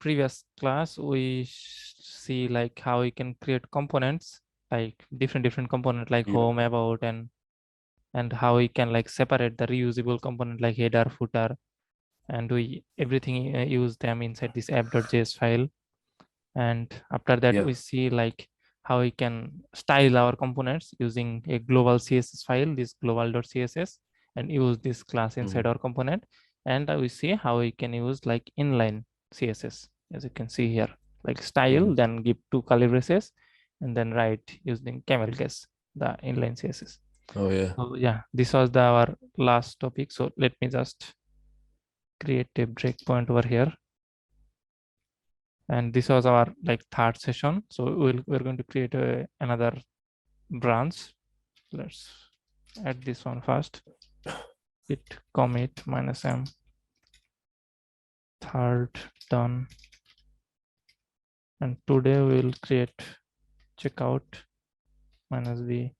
previous class, we see like how we can create components, like different component like home, about, and how we can like separate the reusable component like header, footer, and we everything use them inside this app.js file. And after that, we see like how we can style our components using a global css file, this global.css, and use this class inside our component. And we see how we can use like inline css, as you can see here, like style, then give two curly braces, and then write using camel case, the inline css. Oh yeah. So yeah, this was our last topic. So let me just create a breakpoint over here. And this was our like third session. So we're going to create another branch. Let's add this one first. Git commit -m. Third done. And today we'll create checkout -v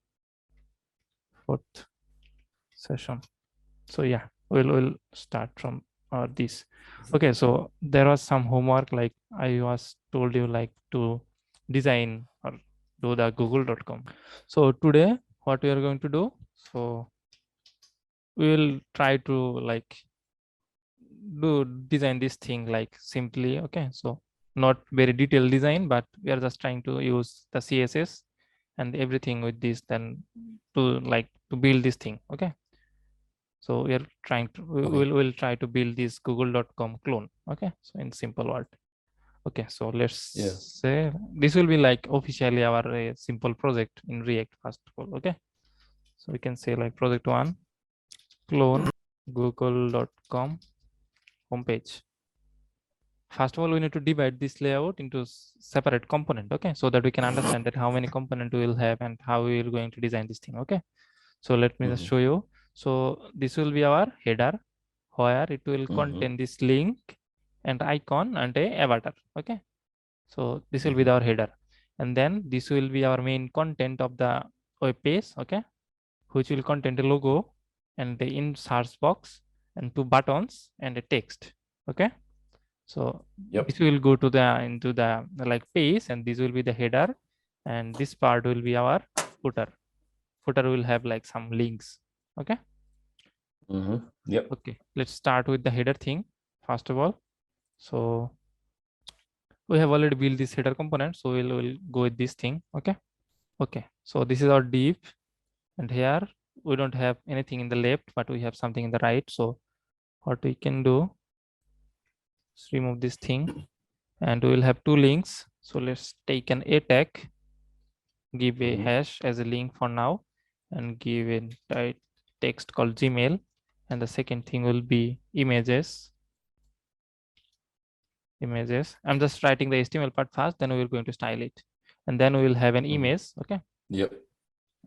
fourth session. So yeah, we'll start from this. Okay, so there was some homework, like I was told you like to design or do the google.com. So today what we are going to do, so we will try to like do design this thing like simply. Okay, so not very detailed design, but we are just trying to use the css and everything with this, then to like to build this thing. Okay, so we are trying to we'll try to build this google.com clone. Okay, so in simple word. Okay, so let's say this will be like officially our simple project in React first of all. Okay, so we can say like project one, clone google.com homepage. First of all, we need to divide this layout into separate component. Okay, so that we can understand that how many component we will have and how we are going to design this thing. Okay, so let me just show you. So this will be our header, where it will contain this link and icon and a avatar. Okay, so this will be our header, and then this will be our main content of the web page. Okay, which will contain the logo and the in search box and two buttons and a text. Okay, so this will go to the into the like page, and this will be the header, and this part will be our footer. Footer will have like some links. Okay. Okay, let's start with the header thing first of all. So we have already built this header component, so we'll go with this thing. Okay, so this is our div, and here we don't have anything in the left, but we have something in the right. So what we can do is remove this thing, and we will have two links. So let's take an a tag, give a hash as a link for now, and give a text called Gmail, and the second thing will be images. I'm just writing the HTML part first, then we will going to style it, and then we will have an image. Okay,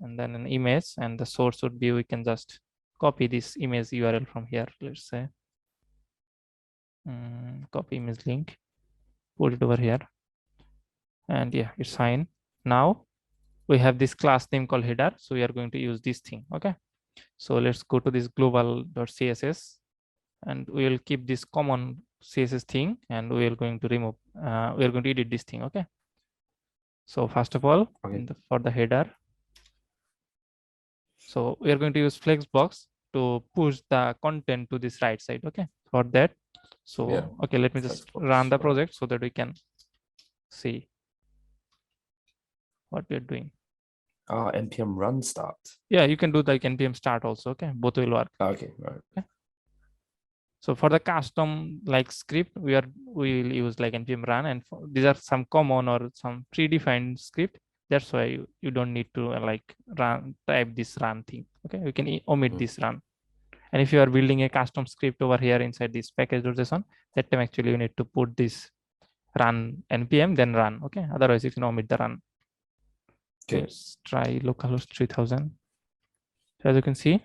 and then an image, and the source would be, we can just copy this image URL from here. Let's say copy image link, put it over here, and yeah, it's fine. Now we have this class name called header, so we are going to use this thing. Okay, so let's go to this global.css, and we will keep this common css thing, and we are going to remove we are going to edit this thing. Okay, so first of all, for the header, so we are going to use flexbox to push the content to this right side. Okay, for that, so okay, let me just run the project so that we can see what we're doing. npm run start. Yeah, you can do like npm start also. Okay, both will work. Okay, right. Okay. So for the custom like script, we will use like npm run, and these are some common or some predefined script. That's why you don't need to like type this run thing. Okay, you can omit this run. And if you are building a custom script over here inside this package.json, that time actually you need to put this run npm then run. Okay, otherwise you can omit the run. Okay, let's try localhost 3000. So as you can see,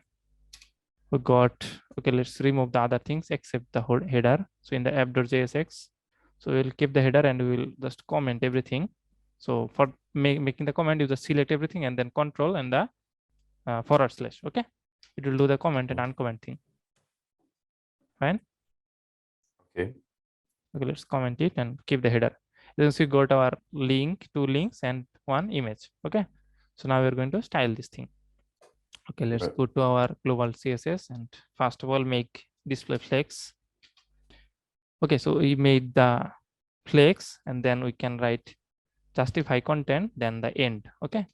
we got, okay, let's remove the other things except the header. So in the app.jsx, so we'll keep the header and we'll just comment everything. So for making the comment, you just select everything and then control and the /. Okay, it will do the comment and uncomment thing. Fine. Okay. Okay, let's comment it and keep the header. Then we got our link, 2 links and 1 image. Okay, so now we're going to style this thing. Okay, let's Right. go to our global CSS and first of all make display flex. Okay, so we made the flex and then we can write justify content, then the end. Okay,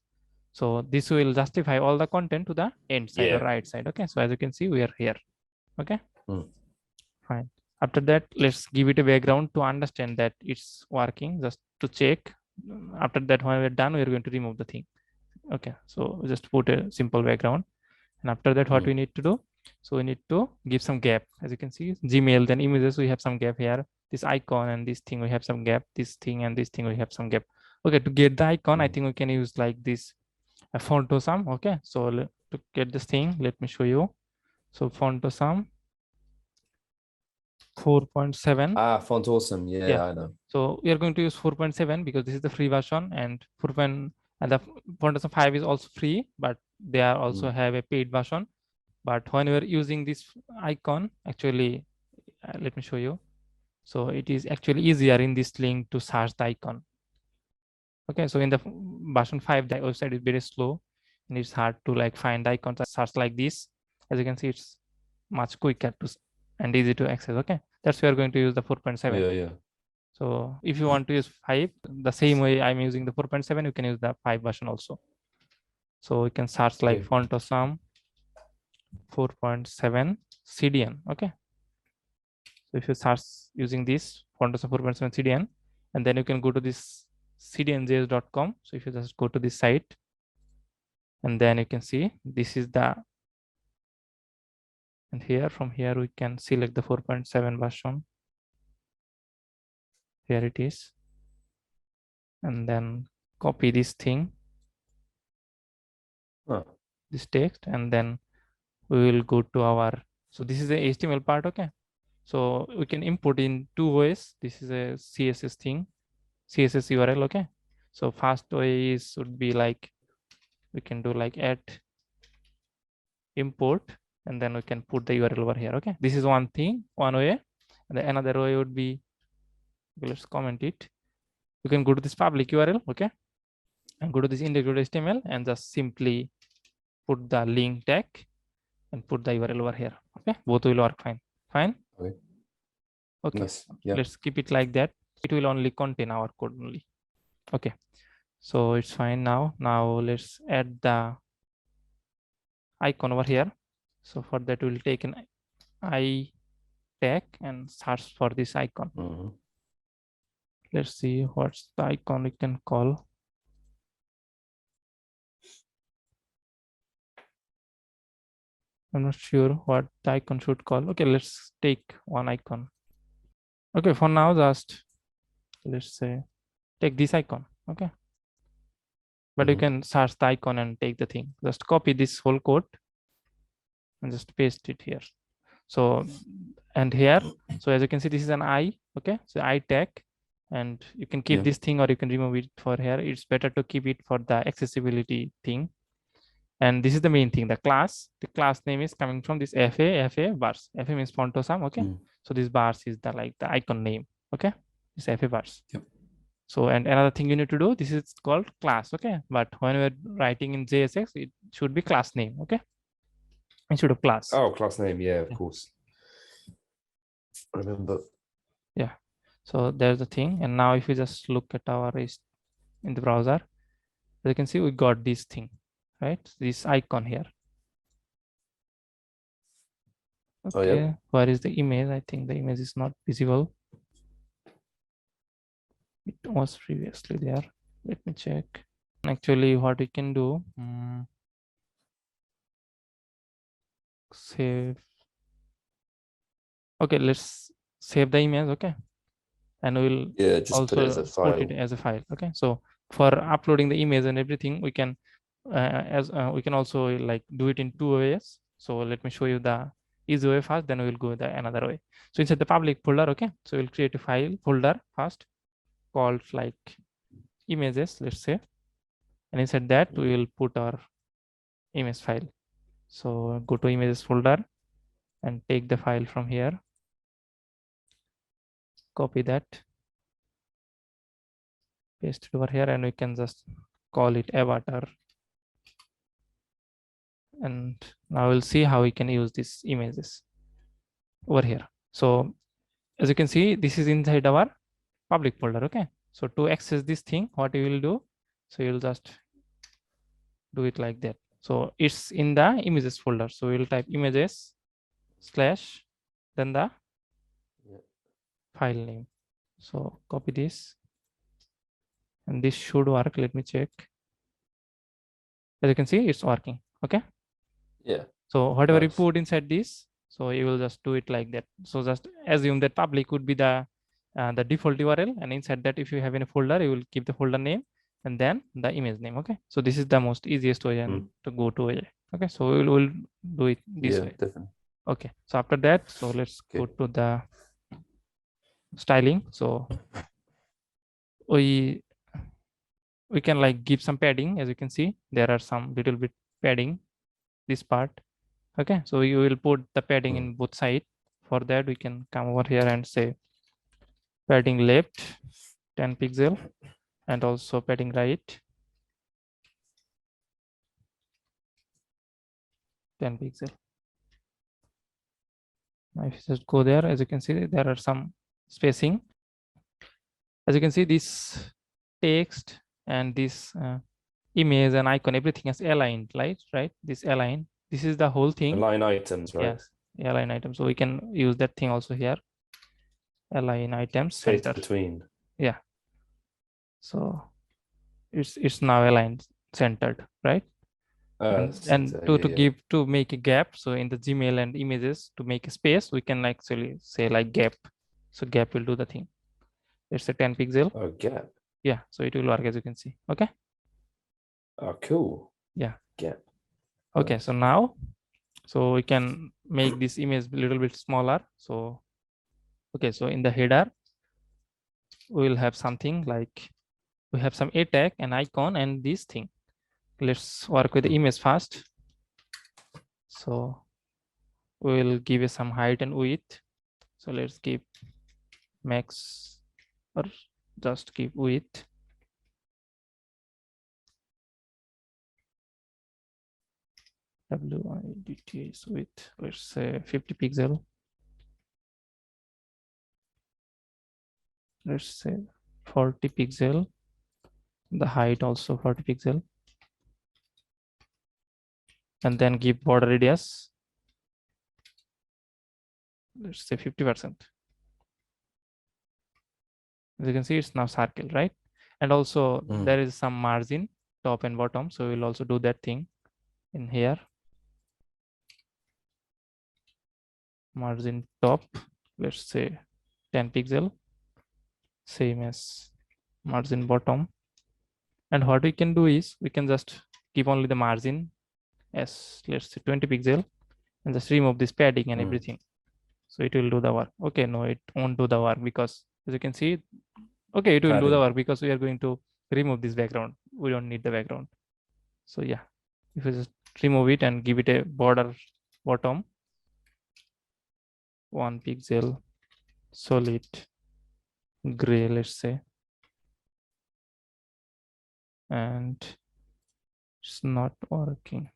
so this will justify all the content to the end side or Yeah. right side. Okay, so as you can see, we are here. Okay, Mm. fine. After that, let's give it a background to understand that it's working, just to check. After that, when we're done, we're going to remove the thing. Okay, so just put a simple background. And after that, what we need to do? So we need to give some gap. As you can see, Gmail, then images, we have some gap here. This icon and this thing, we have some gap. This thing and this thing, we have some gap. Okay, to get the icon, I think we can use like this font to sum. Okay, so to get this thing, let me show you. So font to sum 4.7. Ah, font awesome. Yeah, Yeah, I know. so we are going to use 4.7 because this is the free version, and 4. And the font to sum 5 is also free, but they are also have a paid version. But when we're using this icon, actually, let me show you. So it is actually easier in this link to search the icon. Okay, so in the version 5, the website is very slow and it's hard to like find the icons and search like this. As you can see, it's much quicker to and easy to access. Okay, that's why we're going to use the 4.7. Yeah, yeah. So if you want to use 5, the same way I'm using the 4.7, you can use the 5 version also. So we can search like Okay. font awesome 4.7 CDN. Okay, so if you search using this font awesome 4.7 CDN, and then you can go to this cdnjs.com. So if you just go to this site, and then you can see this is the, and here from here we can select the 4.7 version. Here it is, and then copy this thing, this text, and then we will go to our, so this is the HTML part. Okay, so we can import in 2 ways. This is a CSS thing, CSS URL. Okay, so first way is would be like we can do like add import, and then we can put the URL over here. Okay, this is one thing, one way. And then another way would be, let's comment it. You can go to this public URL. Okay, and go to this index.html and just simply put the link tag and put the URL over here. Okay, both will work fine. Fine. Okay. Okay, Nice. Yeah. let's keep it like that. It will only contain our code only. Okay, so it's fine now. Now let's add the icon over here. So for that, we'll take an I tag and search for this icon. Let's see what's the icon we can call. I'm not sure what the icon should call. Okay, let's take one icon. Okay, for now, just let's say take this icon. Okay, but you can search the icon and take the thing. Just copy this whole code and just paste it here. So, and here, so as you can see, this is an I. Okay, so I tag, and you can keep this thing or you can remove it for here. It's better to keep it for the accessibility thing. And this is the main thing, the class. The class name is coming from this FA bars. FA means font awesome. Okay, so this bars is the like the icon name. Okay, this FA bars. Yep. So, and another thing you need to do, this is called class. Okay, but when we're writing in JSX, it should be class name. Okay, instead of class. Oh, class name. Yeah, of course. I remember. Yeah, so there's the thing. And now if you just look at our in the browser, you can see we got this thing, right? This icon here. Okay, oh, yeah. Where is the image? I think the image is not visible. It was previously there. Let me check. Actually, what we can do, save. Okay, let's save the image. Okay, and we'll just also put it as a file. put it as a file. Okay, so for uploading the image and everything, we can we can also like do it in 2 ways. So let me show you the easy way first, then we'll go the another way. So inside the public folder, okay, so we'll create a file folder first called like images, let's say, and inside that we will put our image file. So go to images folder and take the file from here. copy that, paste it over here, and we can just call it avatar. And now we'll see how we can use these images over here. So as you can see, this is inside our public folder. Okay, so to access this thing, what you will do, so you'll just do it like that. So it's in the images folder, so we'll type images slash then the file name. So copy this, and this should work. Let me check. As you can see, it's working. Okay, Yeah. so whatever you Nice. put inside this, so you will just do it like that. So just assume that public would be the default URL, and inside that, if you have any folder, you will keep the folder name and then the image name. Okay, so this is the most easiest way and to go to it. Okay, so we'll do it this Yeah, way. definitely. Okay, so after that, so let's go to the styling. So we can like give some padding. As you can see, there are some little bit padding this part. Okay, so you will put the padding in both sides. For that, we can come over here and say padding left 10 pixel and also padding right 10 pixel. Now if you just go there, as you can see, there are some spacing. As you can see, this text and this image and icon, everything is aligned, right? This align. This is the whole thing. Align items, right? Yes, align item. So we can use that thing also here. Align items Space center. between. Yeah. So it's now aligned centered, right? And to make a gap, so in the Gmail and images, to make a space, we can actually say like gap. So gap will do the thing. It's a 10 pixel. Oh, gap. Yeah, so it will work, as you can see. Okay. Oh, cool. Yeah. Gap. Okay, Nice. so now, so we can make this image a little bit smaller. So okay, so in the header, we will have something like, we have some a tag, an icon, and this thing. Let's work with the image first. So we will give it some height and width. So let's give max, or just give width. width, width, let's say 50 pixel. Let's say 40 pixel. The height also 40 pixel. And then give border radius. Let's say 50%. As you can see, it's now circle, right? And also there is some margin, top and bottom. So we'll also do that thing in here. Margin top, let's say 10 pixel, same as margin bottom. And what we can do is, we can just keep only the margin as, let's say 20 pixel, and just remove this padding and everything. So it will do the work. Okay, no, it won't do the work, because as you can see, okay, it will do the work because we are going to remove this background. We don't need the background. So yeah, if you just remove it and give it a border bottom, 1 pixel, solid gray, let's say, and it's not working.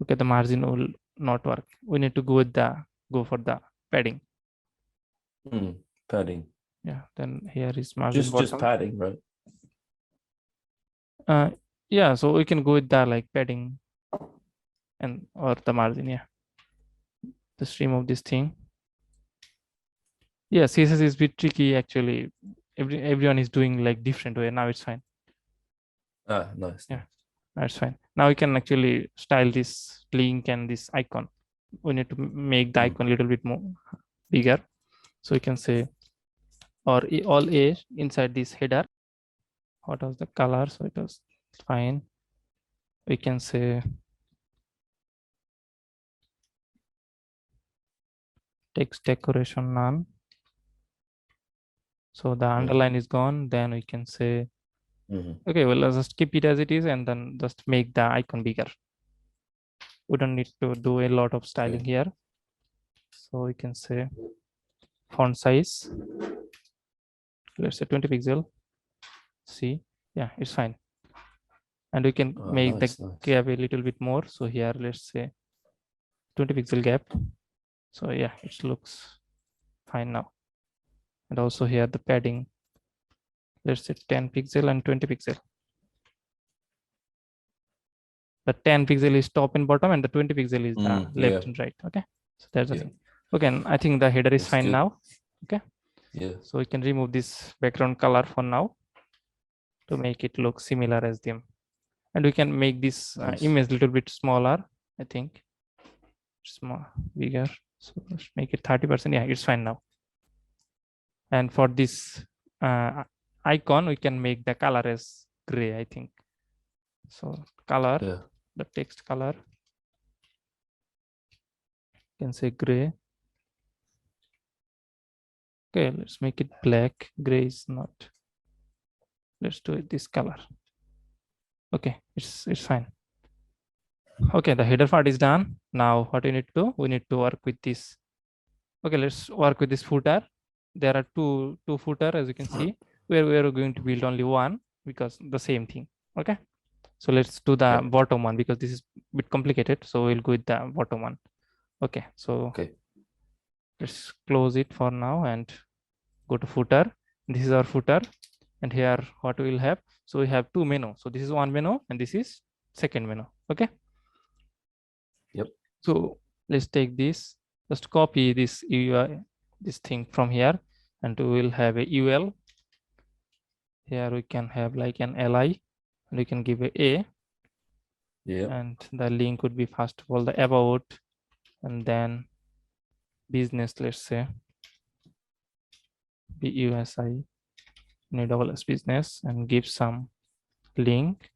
Okay, the margin will not work. We need to go for the padding. Padding. Yeah, then here is margin bottom. Just padding, right? Yeah, so we can go with the like padding and or the margin. Yeah, the stream of this thing. Yeah, CSS is a bit tricky actually. Everyone is doing like different way. Now it's fine. Ah, nice. Yeah, that's fine. Now we can actually style this link and this icon. We need to make the icon a little bit more bigger. So we can say, or all A inside this header. What was the color? So it was fine. We can say text decoration none. So the underline is gone. Then we can say, okay, well, let's just keep it as it is and then just make the icon bigger. We don't need to do a lot of styling here. So we can say font size, let's say 20 pixel. See, yeah, it's fine. And we can make nice, the nice. gap a little bit more. So here, let's say 20 pixel gap. So yeah, it looks fine now. And also here the padding, let's say 10 pixel and 20 pixel. The 10 pixel is top and bottom, and the 20 pixel is the left and right. Okay, so that's the thing. Okay, and I think the header is fine now. Okay, yeah. So we can remove this background color for now to make it look similar as them, and we can make this image a little bit smaller. I think small, bigger. So let's make it 30%. Yeah, it's fine now. And for this icon, we can make the color as gray, I think. So color, the text color, you can say gray. Okay, let's make it black. Gray is not. Let's do it this color. Okay, it's fine. Okay, the header part is done. Now what we need to do? We need to work with this. Okay, let's work with this footer. There are two footer, as you can see, where we are going to build only one because the same thing. Okay, so let's do the bottom one because this is a bit complicated. So we'll go with the bottom one. Okay, so let's close it for now and go to footer. This is our footer, and here what we will have. So we have two menu. So this is one menu and this is second menu. Okay. Yep. So let's take this. Just copy this UI, this thing from here, and we will have a UL. Here we can have like an li, and we can give a. Yeah. And the link would be first of all the about, and then business. Let's say BUSI, double S business, and give some link.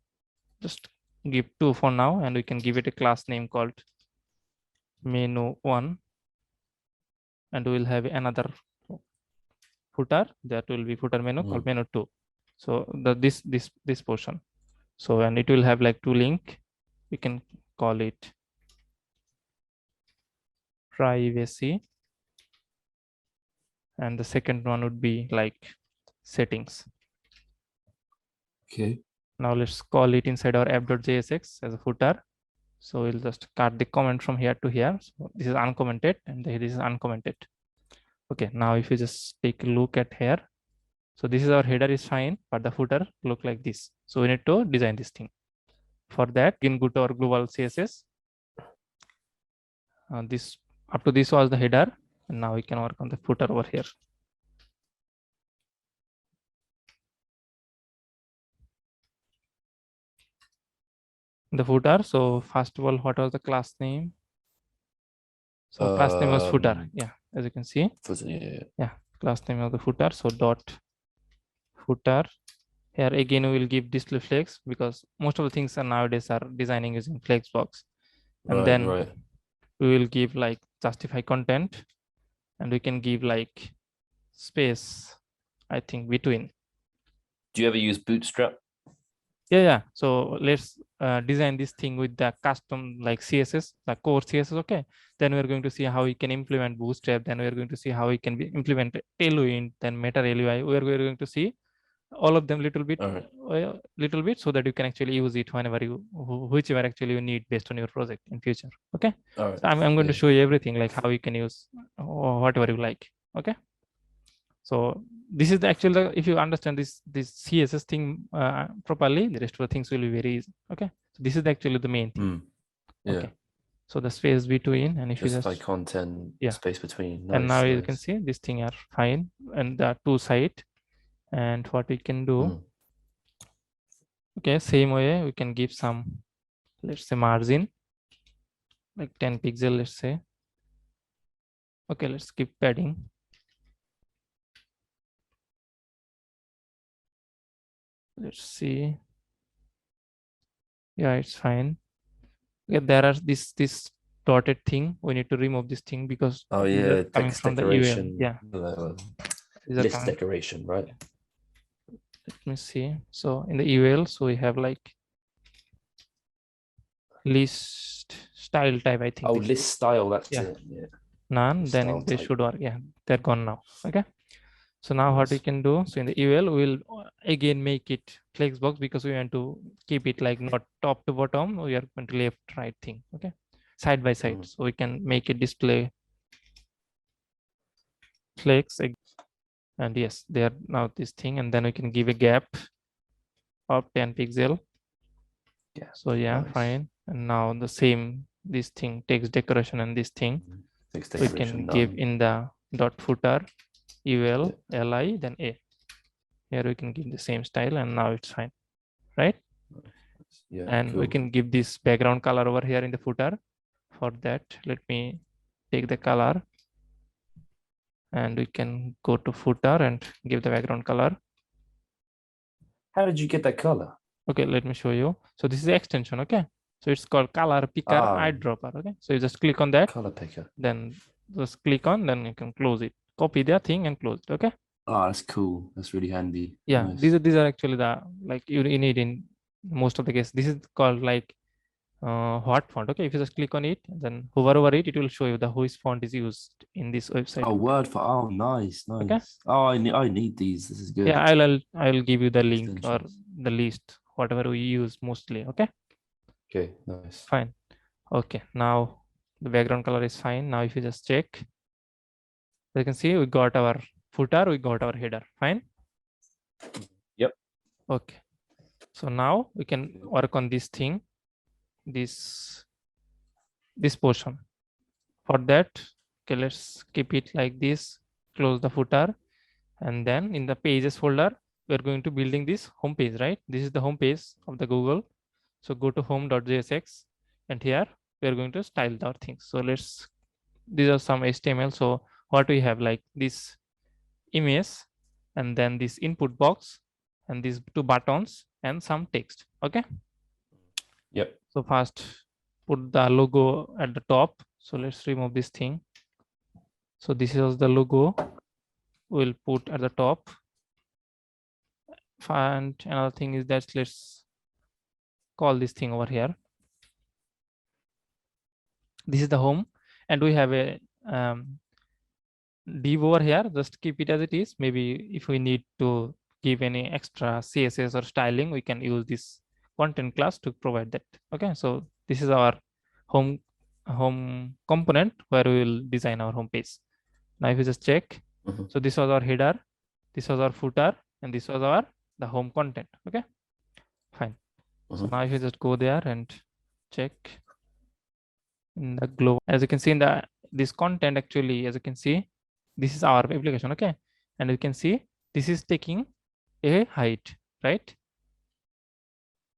Just give 2 for now, and we can give it a class name called menu1, and we will have another footer that will be footer menu called menu2. So this portion. So and it will have like 2 link. We can call it privacy, and the second one would be like settings. Okay. Now let's call it inside our app.jsx as a footer. So we'll just cut the comment from here to here. So this is uncommented and this is uncommented. Okay, now if you just take a look at here, so this is our header is fine, but the footer look like this. So we need to design this thing. For that, we can go to our global CSS. This up to this was the header, and now we can work on the footer over here. The footer. So first of all, what was the class name? So class name was footer. Yeah, as you can see. Yeah, class name of the footer. So dot footer. Here again we will give display flex because most of the things are nowadays are designing using flexbox. And then we will give like justify content, and we can give like space, I think, between. Do you ever use Bootstrap? Yeah. So let's design this thing with the custom like CSS, the core CSS. Okay. Then we're going to see how we can implement Bootstrap. Then we're going to see how we can implement LUINT, then Meta LUI. We're going to see all of them little bit, so that you can actually use it whenever whichever actually you need based on your project in future. Okay. So I'm going to show you everything like how you can use whatever you like. Okay. So this is the actual, if you understand this CSS thing properly, the rest of the things will be very easy. Okay. So this is actually the main thing. Okay. So the space between, and if you just like content, space between. Nice, and now you can see this thing are fine, and the two side. And what we can do, okay, same way we can give some, let's say margin, like 10 pixel, let's say. Okay, let's keep padding. Let's see. Yeah, it's fine. Okay, there are this dotted thing. We need to remove this thing because these are coming from the UL. Yeah. List decoration, right? Yeah. Let me see. So in the UL, so we have like list style type, I think. Oh, list style. That's it. Yeah. none, then Style they type. should work. Yeah, they're gone now. Okay. So now what we Nice. can do, so in the UL, we'll again make it flexbox because we want to keep it like not top to bottom. We are going to left, right thing. Okay. Side by side. So we can make it display flex. And yes, they are now this thing. And then we can give a gap of 10 pixel. Yeah. So yeah, Nice. fine. And now the same, this thing, text decoration and this thing, Text we decoration can give done. in the dot footer, UL, Yeah. LI, then A. Here we can give the same style and now it's fine, right? Yeah. And we Cool. can give this background color over here in the footer. For that, let me take the color and we can go to footer and give the background color. How did you get that color? Okay, let me show you. So this is the extension, okay? So it's called color picker eyedropper, okay? So you just click on that, Color picker. then just click on, then you can close it. Copy the thing and close it, okay? Oh, that's cool. That's really handy. Yeah, Nice. these are actually the like you need in most of the case. This is called like what font, okay? If you just click on it, then hover over it, it will show you the which font is used in this website. Oh, word for nice, nice. Okay. Oh, I need these. This is good. Yeah, I'll give you the link or the list, whatever we use mostly. Okay. Okay, nice. Fine. Okay, now the background color is fine. Now if you just check, you can see we got our footer, we got our header. Fine. Yep. Okay. So now we can work on this thing, this portion. For that, okay, let's keep it like this. Close the footer, and then in the pages folder, we're going to building this home page, right? This is the home page of the Google. So go to home.jsx, and here we are going to style our things. So these are some HTML. So what we have, like this image, and then this input box, and these two buttons and some text. Okay. Yep. So first put the logo at the top. So let's remove this thing. So this is the logo we'll put at the top. And another thing is that let's call this thing over here. This is the home, and we have a div over here. Just keep it as it is. Maybe if we need to give any extra CSS or styling, we can use this content class to provide that. Okay, so this is our home component where we will design our home page. Now if you just check, so this was our header, this was our footer, and this was our the home content. Okay, fine. So now if you just go there and check in the global, as you can see in the this content, actually, as you can see, this is our application. Okay, and you can see this is taking a height, right?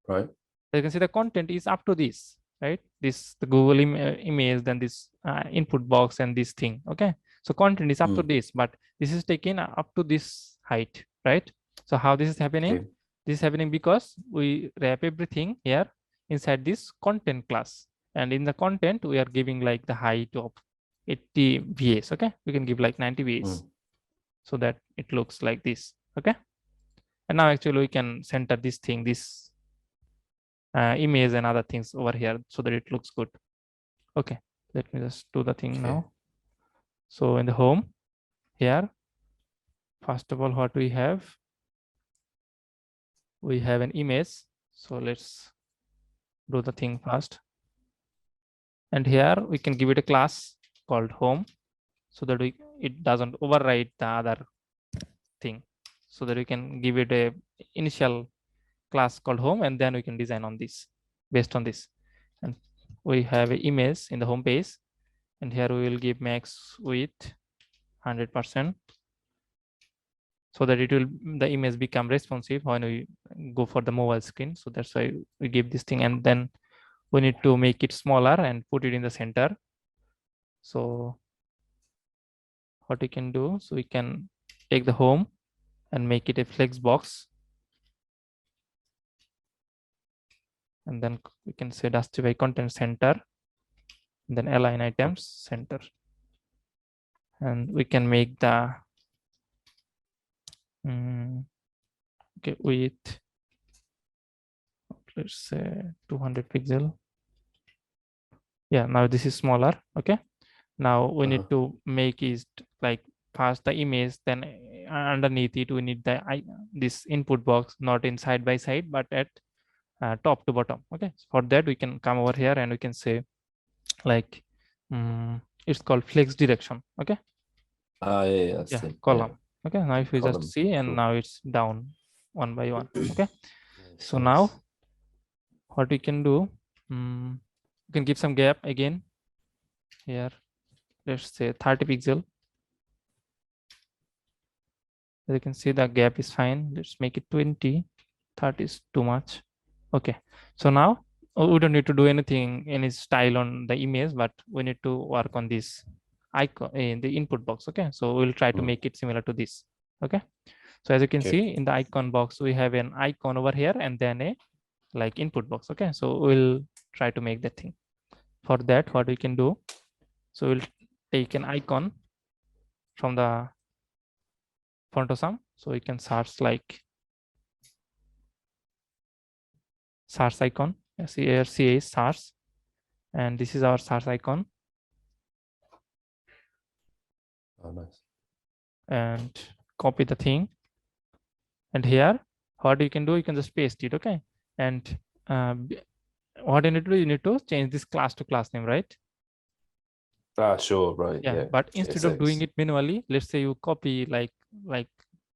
Right. As you can see, the content is up to this, right? This the Google image, then this input box and this thing. Okay, so content is up to this, but this is taken up to this height, right? So how this is happening? Okay. This is happening because we wrap everything here inside this content class, and in the content we are giving like the height of 80 VS. Okay, we can give like 90 VS so that it looks like this. Okay, and now actually we can center this thing, this image and other things over here so that it looks good. Okay, let me just do the thing now. So in the home here, first of all, what we have an image. So let's do the thing first. And here we can give it a class called home so that it doesn't override the other thing, so that we can give it a initial class called home, and then we can design on this based on this. And we have an image in the home page, and here we will give max width 100% so that it will the image become responsive when we go for the mobile screen. So that's why we give this thing, and then we need to make it smaller and put it in the center. So what we can do, so we can take the home and make it a flex box, and then we can say justify content center, and then align items center, and we can make the okay width, let's say 200 pixel. Yeah, now this is smaller. Okay, Now we need to make is like pass the image, then underneath it we need this input box, not in side by side but at top to bottom. Okay, for that we can come over here and we can say like it's called flex direction. Okay, Yeah, yeah, see. column. Okay, now if you just Column. see, and Cool. now it's down one by one. Okay, Nice, so nice. now what we can do, you can give some gap again here. Let's say 30 pixel. As you can see, the gap is fine. Let's make it 20. 30 is too much. Okay, so now we don't need to do anything, any style on the image, but we need to work on this icon in the input box. Okay, so we'll try to make it similar to this. Okay, so as you can see in the icon box, we have an icon over here and then a like input box. Okay, so we'll try to make that thing. For that, what we can do, so we'll take an icon from the font sum. So we can search like search icon. See here, CA is search, and this is our search icon. Oh, nice. And copy the thing. And here, what you can do, you can just paste it. Okay, and what you need to do, you need to change this class to class name, right? Sure, right. Yeah, Yeah. but instead of doing it manually, let's say you copy like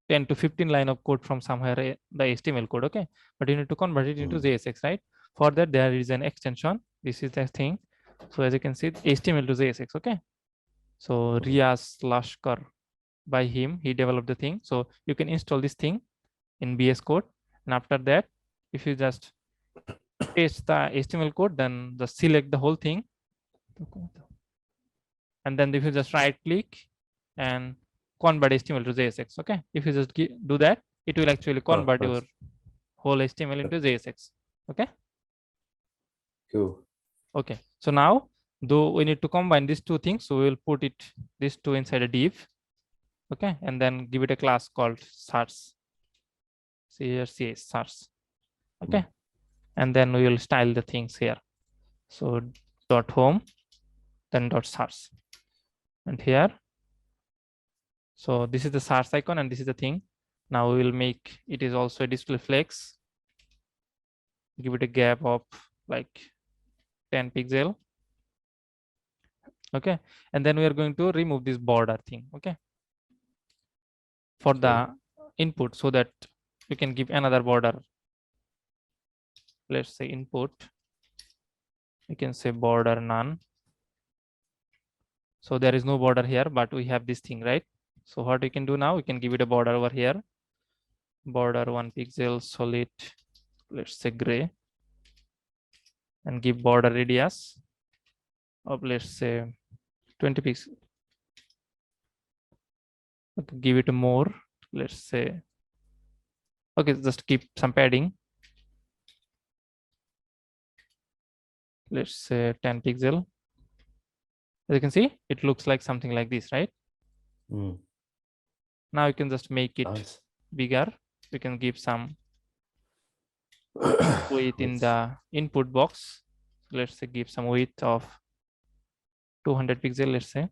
10 to 15 line of code from somewhere, the HTML code. Okay, but you need to convert it into JSX, right? For that, there is an extension. This is the thing. So as you can see, HTML to JSX. Okay, so Riaz Lashkar, by him, he developed the thing. So you can install this thing in VS Code, and after that, if you just paste the HTML code, then just select the whole thing, and then if you just right click and convert HTML to JSX. Okay, if you just do that, it will actually convert your whole HTML into JSX. Okay, cool. Okay, so now though we need to combine these two things, so we will put it these two inside a div. Okay, and then give it a class called source. See here, see source. Okay, and then we will style the things here. So dot home, then dot source, and here. So this is the source icon, and this is the thing. Now we will make it is also a display flex. Give it a gap of like 10 pixel. Okay, and then we are going to remove this border thing. Okay, for the input, so that we can give another border. Let's say input, we can say border none. So there is no border here, but we have this thing, right? So what we can do now, we can give it a border over here. Border 1 pixel solid, let's say gray, and give border radius of let's say 20 pixels. Okay, give it more, let's say, okay, just keep some padding. Let's say 10 pixel. As you can see, it looks like something like this, right? Now you can just make it bigger. We can give some width in the input box. Let's say give some width of 200 pixel, let's say.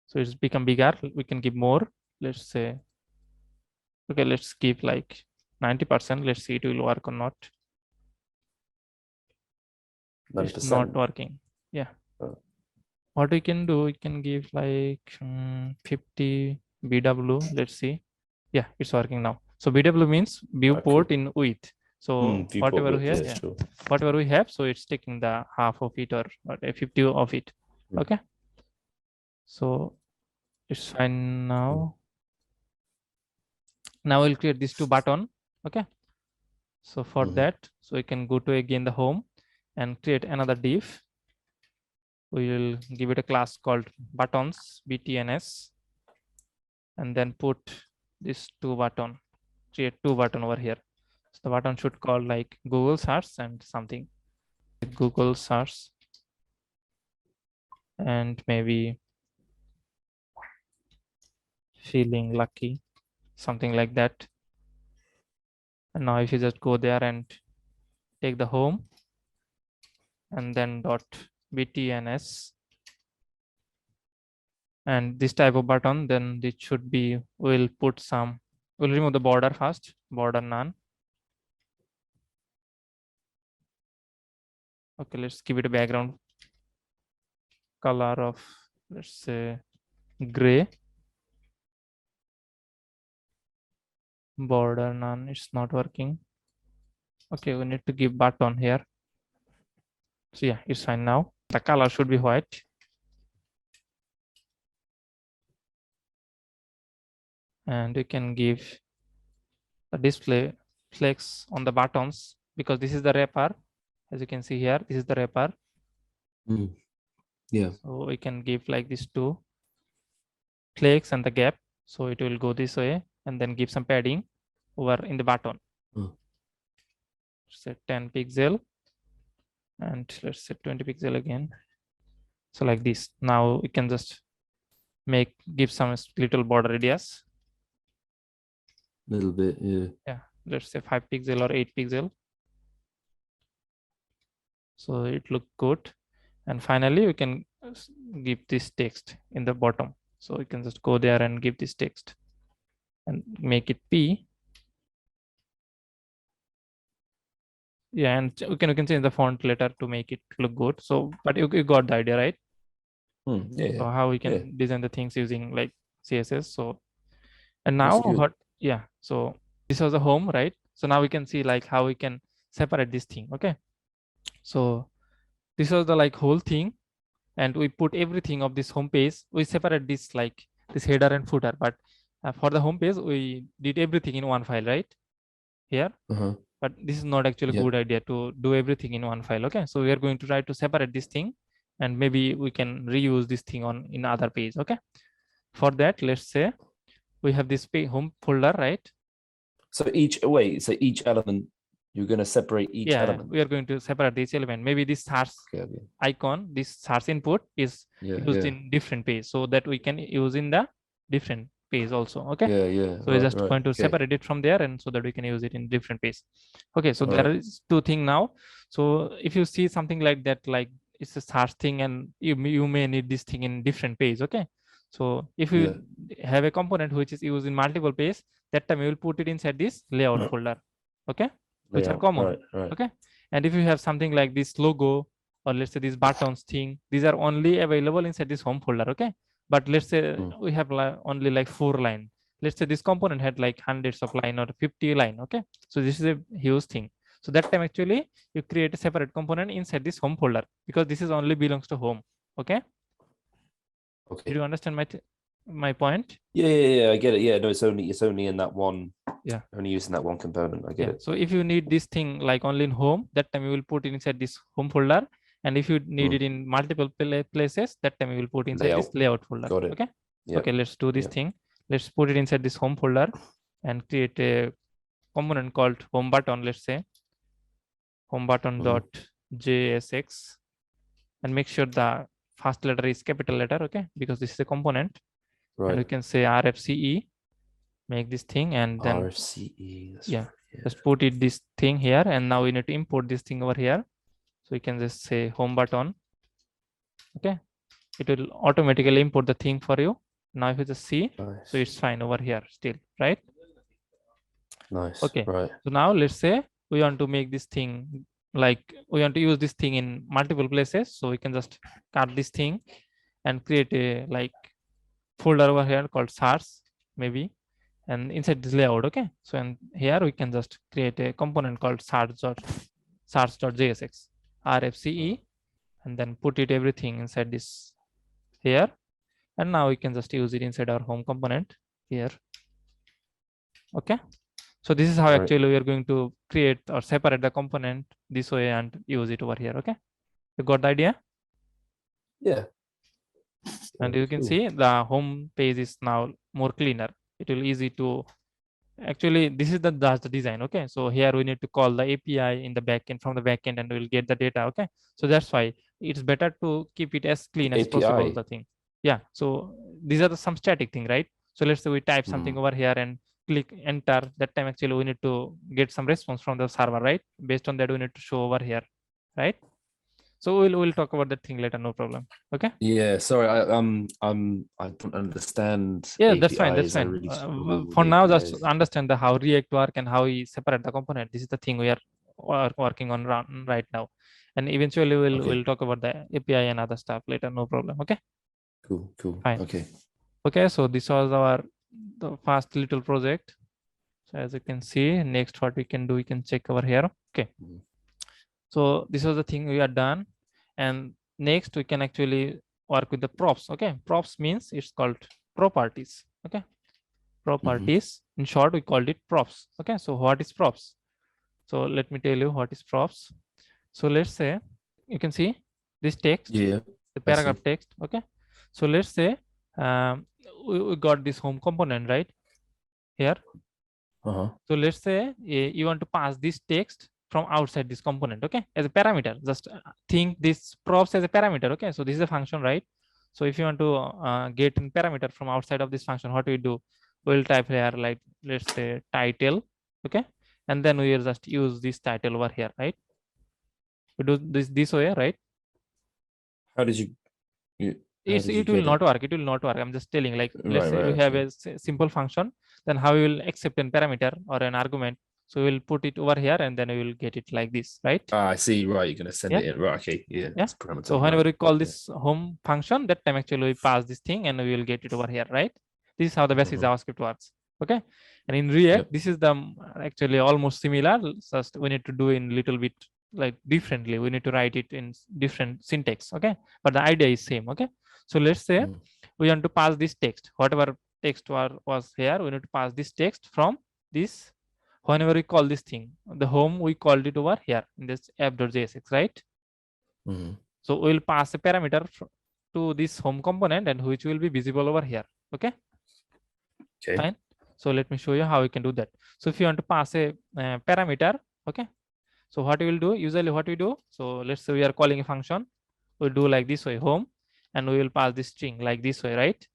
So it's become bigger. We can give more. Let's say, okay, let's give like 90%. Let's see it will work or not. 90%. It's not working. Yeah. What we can do, we can give like 50 BW. Let's see. Yeah, it's working now. So BW means viewport in width. So whatever we have, whatever we have, so it's taking the half of it or a 50 of it. Okay. So it's fine now. Now we'll create these two button. Okay. So for that, so we can go to again the home and create another div. We will give it a class called buttons, btns, and then put this two button, create two button over here. So the button should call like Google search and something, Google search, and maybe feeling lucky, something like that. And now if you just go there and take the home and then dot btns, and this type of button, then it should be, we'll put some, we'll remove the border first, border none. Okay, let's give it a background color of, let's say, gray. Border none, it's not working. Okay, we need to give button here. So yeah, it's fine now. The color should be white. And we can give the display flex on the buttons, because this is the wrapper. As you can see here, this is the wrapper. Yeah. So we can give like these two flex and the gap. So it will go this way, and then give some padding over in the button. Say 10 pixel, and let's say 20 pixel again. So like this. Now we can just give some little border radius. Little bit, yeah. Yeah, let's say 5 pixel or 8 pixel. So it look good. And finally, we can give this text in the bottom. So we can just go there and give this text and make it P. Yeah, and we can change the font later to make it look good. So, but you got the idea, right? Yeah. So how we can design the things using like CSS. So, and now so this was the home, right? So now we can see like how we can separate this thing. Okay, so this was the like whole thing, and we put everything of this home page. We separate this like this header and footer, but for the home page we did everything in one file, right? Here. But this is not actually a good idea to do everything in one file. Okay, so we are going to try to separate this thing, and maybe we can reuse this thing on in other page. Okay, for that, let's say we have this home folder, right? So each element, you're going to separate each element. We are going to separate each element. Maybe this search icon, this search input is used in different page, so that we can use in the different page also. Okay, so we're just going to separate it from there, and so that we can use it in different page. Okay, so there is two things now. So if you see something like that, like it's a search thing, and you may need this thing in different page. Okay, so if you have a component which is used in multiple page, that time you will put it inside this layout folder. Okay, which are common. Okay, and if you have something like this logo, or let's say these buttons thing, these are only available inside this home folder. Okay, but let's say we have only like 4 line. Let's say this component had like hundreds of line or 50 line. Okay, so this is a huge thing. So that time actually you create a separate component inside this home folder, because this is only belongs to home. Okay, did you understand my point? Yeah, I get it. Yeah, no, it's only in that one. Yeah, only using that one component. I get it. So if you need this thing like only in home, that time you will put it inside this home folder, and if you need it in multiple places, that time you will put inside this layout folder. Got it. Okay. Okay, let's do this thing. Let's put it inside this home folder and create a component called home button. Let's say home button dot JSX, and make sure the first letter is capital letter. Okay, because this is a component. And we can say RFCE, make this thing, and then RFCE. Just put it this thing here, and now we need to import this thing over here. So we can just say home button. Okay, it will automatically import the thing for you. Now if you just see, so it's fine over here still, right? Nice. Okay, so now let's say we want to make this thing, like we want to use this thing in multiple places. So we can just cut this thing and create a like folder over here called source, maybe, and inside this layout. Okay, so and here we can just create a component called source.jsx RFCE, and then put it everything inside this here, and now we can just use it inside our home component here. Okay, so this is how actually we are going to create or separate the component this way and use it over here. Okay, you got the idea? Yeah. And you can see the home page is now more cleaner. It will easy to actually, this is that's the design. Okay, so here we need to call the API in the backend from the backend, and we'll get the data. Okay, so that's why it's better to keep it as clean as possible, the thing. Yeah, so these are some static thing, right? So let's say we type something over here and click enter. That time actually we need to get some response from the server, right? Based on that we need to show over here, right? So we'll talk about that thing later, no problem. Okay. Yeah, sorry, I don't understand Yeah, that's fine. That's APIs. I fine. really struggle with For now, just APIs. understand the how React work and how we separate the component. This is the thing we are working on right now, and eventually we'll Okay, talk about the API and other stuff later. No problem. Okay. cool. Fine. Okay. Okay. So this was the first little project. So as you can see, next what we can do, we can check over here. Okay. Mhm. So this was the thing we are done, and next we can actually work with the props. Okay. Props means it's called properties. Okay. Properties. In short, we called it props. Okay. So what is props? So let me tell you what is props. So let's say you can see this text, Yeah, the I see. paragraph text. Okay. So let's say um, we got this home component right here. Uh-huh. So let's say you want to pass this text from outside this component, okay, as a parameter. Just think this props as a parameter, okay. So this is a function, right? So if you want to get a parameter from outside of this function, what we do? We'll type here like let's say title, okay, and then we will just use this title over here, right? We do this way, right? How did how did you It will get not it? work. It will not work. I'm just telling, like, let's Right, say we have okay. a simple function, then how we will accept a parameter or an argument. So we will put it over here and then we will get it like this, right? Ah, I see. Right, you're gonna send Yeah. it in. Right, okay. Yeah, Yeah. it's a parameter. So Right. whenever we call Yeah. this home function, that time actually we pass this thing and we will get it over here, right? This is how the basic JavaScript works. Okay. And in React, Yep. this is the actually almost similar. Just we need to do in little bit like differently. We need to write it in different syntax. Okay. But the idea is same. Okay. So let's say we want to pass this text, whatever text was here, we need to pass this text from this. Whenever we call this thing, the home, we called it over here in this app.jsx, right? So we'll pass a parameter to this home component and which will be visible over here. Okay. Okay. Fine. So let me show you how we can do that. So if you want to pass a parameter, okay. So what we will do, usually what we do, so let's say we are calling a function, we'll do like this way, home, and we will pass this string like this way, right?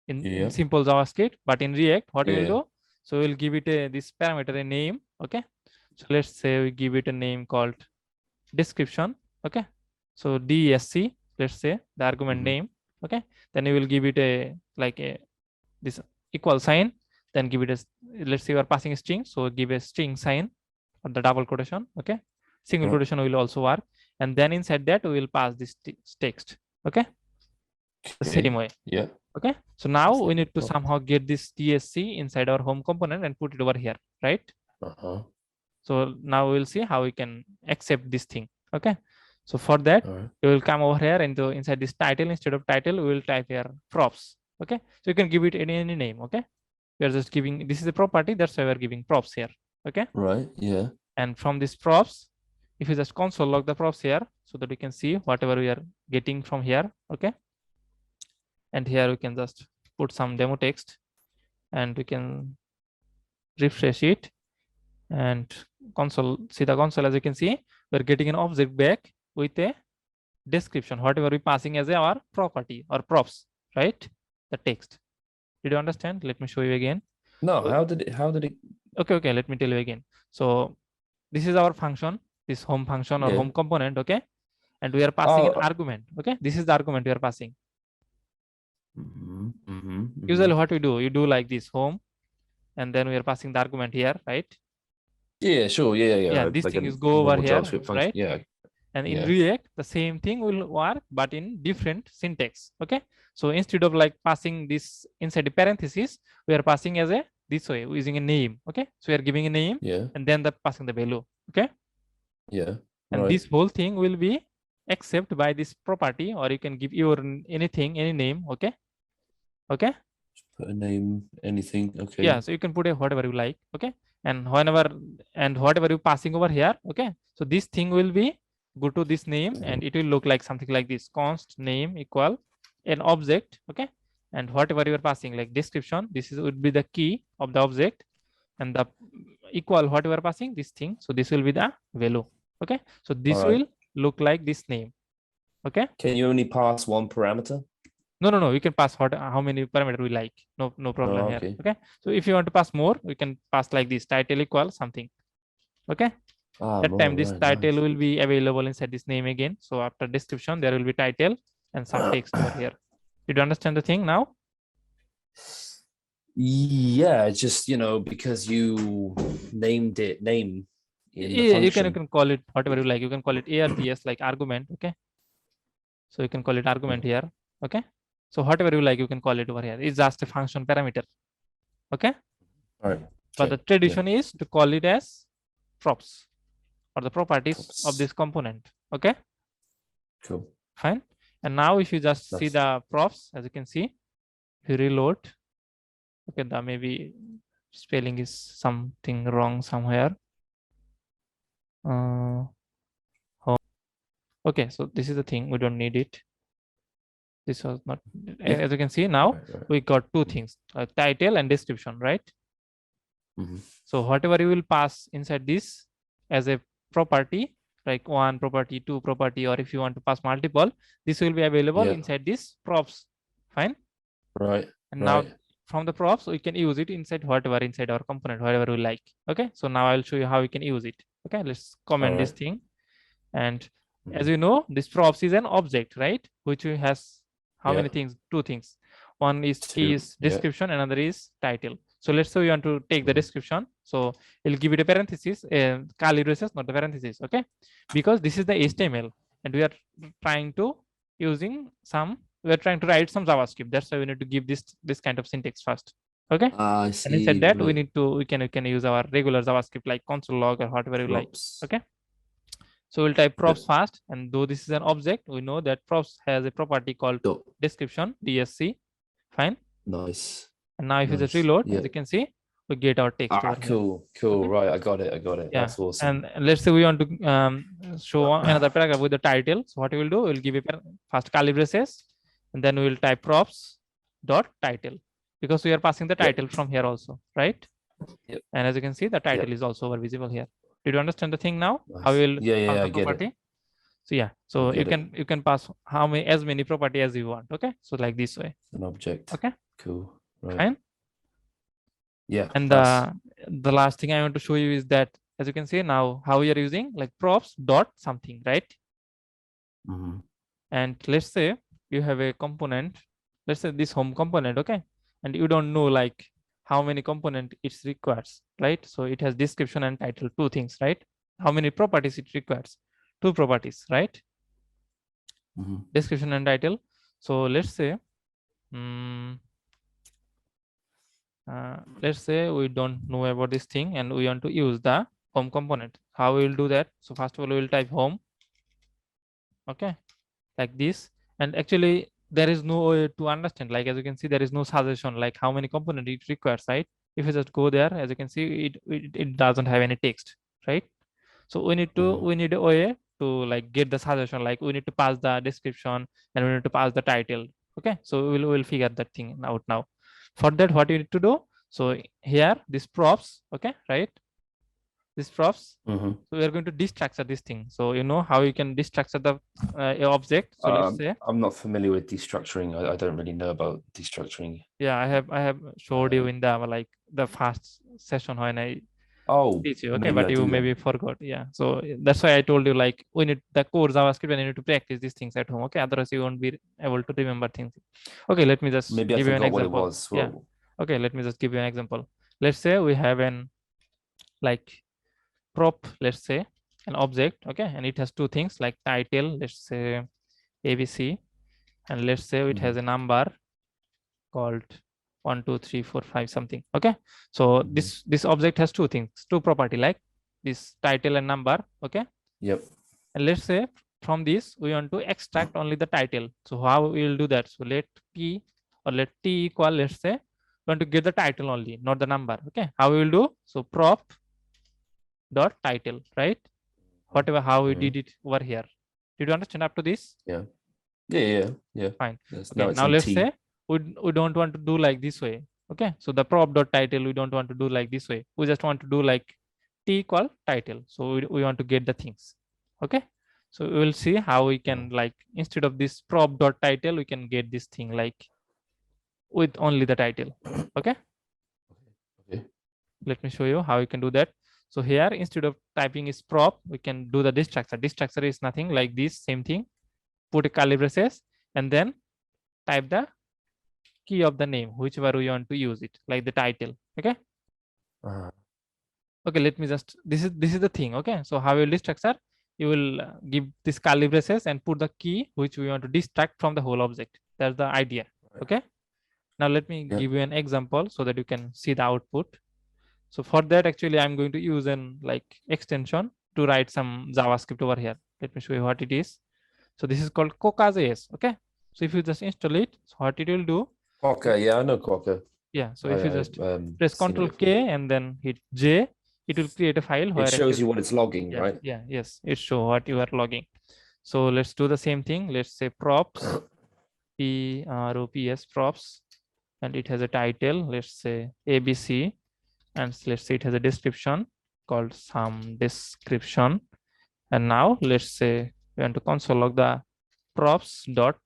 In simple JavaScript, but in React, what we will do, so we'll give it this parameter a name, okay. So let's say we give it a name called description, okay. So DSC, let's say the argument name, okay. Then you will give it a like a this equal sign, then give it a, let's say you are passing a string, so give a string sign or the double quotation, okay. Single quotation will also work, and then inside that we will pass this text, okay, the same way. Yeah. Okay. So now we need to somehow get this DSC inside our home component and put it over here, right? So now we'll see how we can accept this thing. Okay. So for that, we will come over here into inside this title. Instead of title, we will type here props. Okay. So you can give it any name. Okay. We are just giving, this is a property. That's why we're giving props here. Okay. Right. Yeah. And from these props, if you just console log the props here so that we can see whatever we are getting from here. Okay. And here we can just put some demo text and we can refresh it and console, see the console. As you can see, we're getting an object back with a description, whatever we passing as our property or props, right? The text. Did you understand? Let me show you again. No, how did it okay, let me tell you again. So this is our function, this home function or home component, okay, and we are passing an argument. Okay, this is the argument we are passing. Usually what we do, you do like this, home, and then we are passing the argument here, right? Yeah, sure. Yeah. This like thing is go over here, right? Yeah. And in React, the same thing will work, but in different syntax. Okay. So instead of like passing this inside the parentheses, we are passing as a this way using a name. Okay. So we are giving a name, and then the passing the value. Okay. Yeah. And this whole thing will be accepted by this property, or you can give your anything, any name. Okay. Okay. Put a name, anything. Okay. Yeah. So you can put a whatever you like. Okay. And whenever and whatever you passing over here. Okay. So this thing will be go to this name and it will look like something like this, const name equal an object. Okay. And whatever you are passing like description, this is would be the key of the object, and the equal whatever passing this thing. So this will be the value. Okay. So this will look like this name. Okay. Can you only pass one parameter? No. You can pass how many parameter we like. No problem here. Okay. So if you want to pass more, we can pass like this, title equal something. Okay. That time this right, title nice. will be available inside this name again. So after description, there will be title and some text over here. Did you understand the thing now? Yeah, just because you named it name in the Yeah, you function. can call it whatever you like. You can call it args like argument. Okay. So you can call it argument here. Okay. So whatever you like, you can call it over here. It's just a function parameter. Okay. All right. But the Okay. tradition is to call it as props or the properties of Props. this component. Okay. Cool. Fine. And now if you just see Nice. the props, as you can see, if you reload, okay, the maybe spelling is something wrong somewhere. Okay, so this is the thing, we don't need it. This was not, Yeah. as you can see now, Right. we got two things, title and description, right? So whatever you will pass inside this as a property, like one property, two property, or if you want to pass multiple, this will be available inside this props. Fine. Right. And now from the props, we can use it inside whatever inside our component, whatever we like. Okay. So now I'll show you how we can use it. Okay. Let's comment this thing. And as you know, this props is an object, right? Which has how many things? Two things. One is key is description, another is title. So let's say we want to take the description. So it'll give it a parenthesis, curly braces, not the parenthesis. Okay. Because this is the HTML and we are trying to using some, we're trying to write some JavaScript. That's why we need to give this kind of syntax first. Okay. I see. And inside that we need to, we can use our regular JavaScript like console log or whatever you like. Okay. So we'll type props first, and though this is an object, we know that props has a property called description, DSC. Fine. Nice. And now if you just reload, as you can see, we get our text over cool. here. Okay? Right, I got it. Yeah. That's awesome. And let's say we want to show another paragraph with the title. So what we will do, we'll give it first curly braces, and then we will type props dot title, because we are passing the title from here also, right? And as you can see, the title is also visible here. Did you understand the thing now? Nice. How will pass the property? So yeah, so you can pass as many property as you want. Okay, so like this way. An object. Okay. Cool. Right. Fine. Yeah. And the last thing I want to show you is that, as you can see now, how we are using like props dot something, right? And let's say you have a component. Let's say this home component. Okay, and you don't know like how many component it requires, right? So it has description and title, two things, right? How many properties it requires? Two properties, right? Description and title. So let's say we don't know about this thing and we want to use the home component. How we will do that? So first of all, we will type home. Okay, like this. And actually there is no way to understand, like as you can see, there is no suggestion like how many components it requires, right? If you just go there, as you can see, it doesn't have any text, right? So we need a way to like get the suggestion, like we need to pass the description and we need to pass the title. Okay, so we'll figure that thing out now. For that, what you need to do, so here this props, okay, right? This props. So we are going to destructure this thing. So you know how you can destructure the object. So let's say I'm not familiar with destructuring. I don't really know about destructuring. Yeah, I have showed you in the like the first session when I teach you. Okay, but you maybe forgot. Yeah, so that's why I told you like we need the core JavaScript and you need to practice these things at home. Okay, otherwise you won't be able to remember things. Okay, let me just maybe give I you an forgot example. what it was. Yeah. Okay, let me just give you an example. Let's say we have an like prop, let's say an object, okay, and it has two things like title, let's say ABC, and let's say it has a number called 1 2 3 4 5 something. Okay, so this object has two things, two property like this title and number. Okay. Yep. And let's say from this we want to extract only the title. So how we will do that? So let p or let t equal, let's say we want to get the title only, not the number. Okay, how we will do? So prop dot title, right? Whatever how we did it over here. Did you understand up to this? Yeah. Fine. Okay, now let's say we don't want to do like this way. Okay, so the prop dot title we don't want to do like this way. We just want to do like t equal title. So we want to get the things. Okay, so we will see how we can like instead of this prop dot title we can get this thing like with only the title. Okay, let me show you how you can do that. So here, instead of typing is prop, we can do the destructor. Destructor is nothing like this, same thing. Put a curly braces and then type the key of the name, whichever we want to use it, like the title. Okay. Okay, let me just, this is the thing. Okay, so how will destructor? You will give this curly braces and put the key which we want to distract from the whole object. That's the idea. Okay. Now let me give you an example so that you can see the output. So for that, actually, I'm going to use an like extension to write some JavaScript over here. Let me show you what it is. So this is called Coca.js. Okay. So if you just install it, so what it will do? Quokka, yeah, I know Quokka. Yeah. So if you just press seen Control it K and then hit J, it will create a file where It shows actually, you what it's logging, yeah, right? yeah, yes, it show what you are logging. So let's do the same thing. Let's say props, props props, and it has a title. Let's say ABC, and let's say it has a description called some description. And now let's say we want to console log the props dot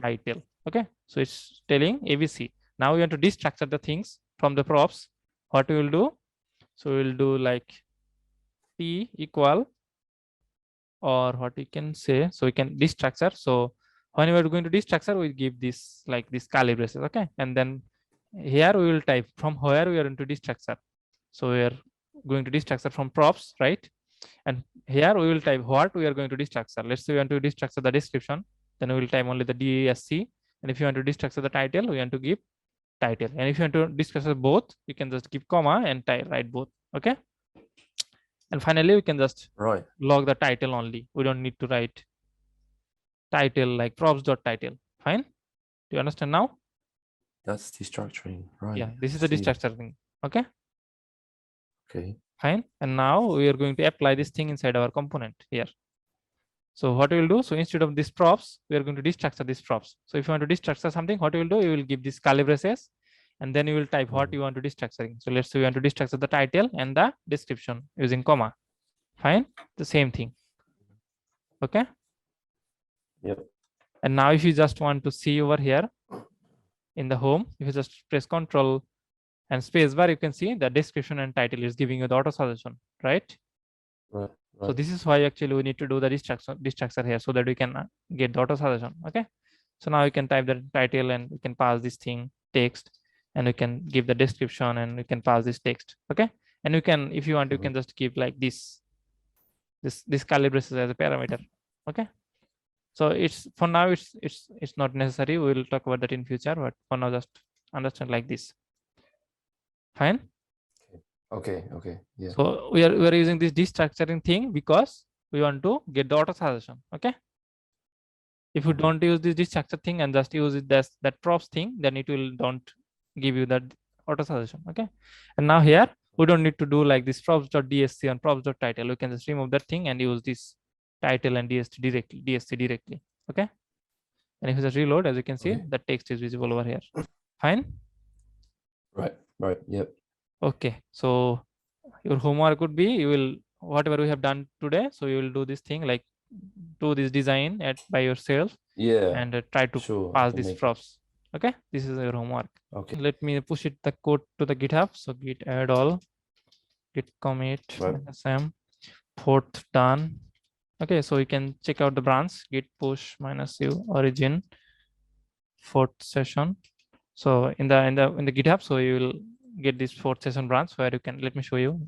title. Okay, so it's telling ABC. Now we want to destructure the things from the props. What we will do? So we will do like T equal, or what we can say, so we can destructure. So when we are going to destructure, we give this like this curly braces. Okay, and then here we will type from where we are into destructure. So we are going to destructure from props, right? And here we will type what we are going to destructure. Let's say we want to destructure the description, then we will type only the DSC. And if you want to destructure the title, we want to give title. And if you want to destructure both, you can just give comma and write both. Okay. And finally, we can just log the title only. We don't need to write title like props.title. Fine. Do you understand now? That's destructuring, right? Yeah, this is the destructure thing. Okay. Okay. Fine. And now we are going to apply this thing inside our component here. So what we will do, so instead of these props, we are going to destructure these props. So if you want to destructure something, what you will do, you will give this curly braces, and then you will type what you want to destructuring. So let's say we want to destructure the title and the description using comma. Fine. The same thing. Okay. Yep. And now if you just want to see over here in the home, if you just press Control and space bar, you can see the description and title is giving you the auto suggestion, right? Right. So this is why actually we need to do the destructure here so that we can get the auto suggestion. Okay. So now you can type the title and we can pass this thing text, and we can give the description and we can pass this text. Okay. And you can, if you want, you can just give like this curly braces as a parameter. Okay. So it's for now it's not necessary. We will talk about that in future, but for now just understand like this. Fine. Okay. Yeah. So we are using this destructuring thing because we want to get the auto suggestion. Okay. If you don't use this destructure thing and just use it as that props thing, then it will don't give you that auto suggestion. Okay. And now here we don't need to do like this props.dsc and props.title. We can just remove that thing and use this title and DSC directly. Okay. And if you just reload, as you can see, the text is visible over here. Fine. Right. Yep. Okay. So your homework would be, you will, whatever we have done today, so you will do this thing like do this design by yourself. Yeah. And try to pass these props. Okay. This is your homework. Okay. Let me push the code to the GitHub. So git add all, git commit -m, fourth done. Okay, so you can check out the branch git push -u origin fourth session. So in the GitHub, so you will get this fourth session branch where you can, let me show you.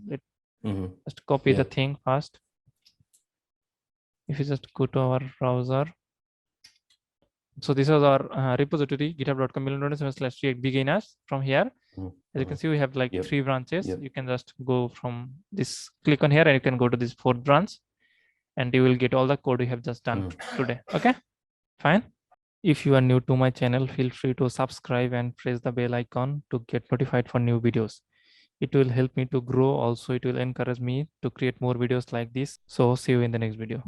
Just copy the thing first. If you just go to our browser, so this is our repository github.com/react beginners. From here, as you can see, we have like 3 branches. You can just go from this, click on here, and you can go to this 4th branch, and you will get all the code you have just done today. Okay, fine. If you are new to my channel, feel free to subscribe and press the bell icon to get notified for new videos. It will help me to grow. Also, it will encourage me to create more videos like this. So see you in the next video.